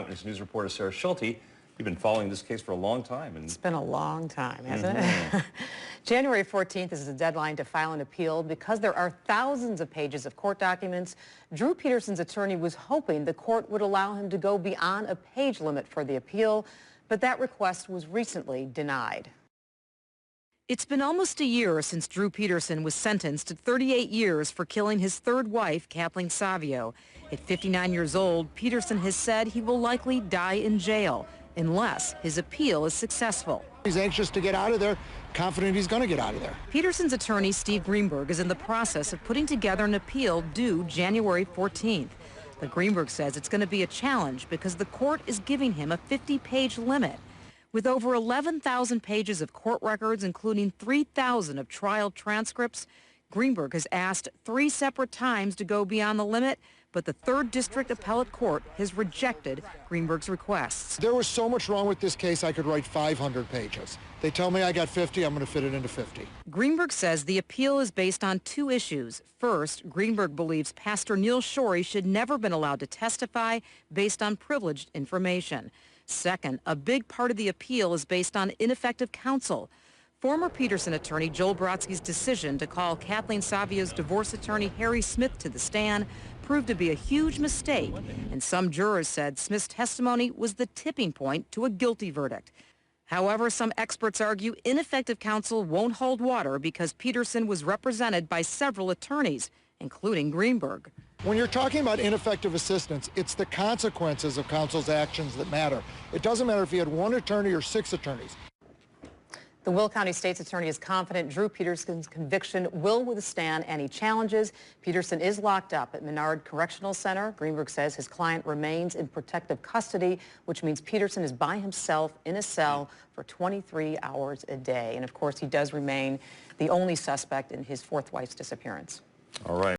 Eyewitness News reporter Sarah Schulte. You've been following this case for a long time. It's been a long time, hasn't it? January 14th is the deadline to file an appeal. Because there are thousands of pages of court documents, Drew Peterson's attorney was hoping the court would allow him to go beyond a page limit for the appeal, but that request was recently denied. It's been almost a year since Drew Peterson was sentenced to 38 years for killing his third wife, Kathleen Savio. At 59 years old, Peterson has said he will likely die in jail unless his appeal is successful. He's anxious to get out of there, confident he's going to get out of there. Peterson's attorney, Steve Greenberg, is in the process of putting together an appeal due January 14th. But Greenberg says it's going to be a challenge because the court is giving him a 50-page limit. With over 11,000 pages of court records, including 3,000 of trial transcripts, Greenberg has asked 3 separate times to go beyond the limit, but the 3rd District Appellate Court has rejected Greenberg's requests. There was so much wrong with this case, I could write 500 pages. They tell me I got 50, I'm going to fit it into 50. Greenberg says the appeal is based on 2 issues. First, Greenberg believes Pastor Neil Shorey should never been allowed to testify based on privileged information. Second, a big part of the appeal is based on ineffective counsel. Former Peterson attorney Joel Brodsky's decision to call Kathleen Savio's divorce attorney Harry Smith to the stand proved to be a huge mistake, and some jurors said Smith's testimony was the tipping point to a guilty verdict. However, some experts argue ineffective counsel won't hold water because Peterson was represented by several attorneys, including Greenberg. When you're talking about ineffective assistance, it's the consequences of counsel's actions that matter. It doesn't matter if he had 1 attorney or 6 attorneys. The Will County State's attorney is confident Drew Peterson's conviction will withstand any challenges. Peterson is locked up at Menard Correctional Center. Greenberg says his client remains in protective custody, which means Peterson is by himself in a cell for 23 hours a day. And of course, he does remain the only suspect in his 4th wife's disappearance. All right.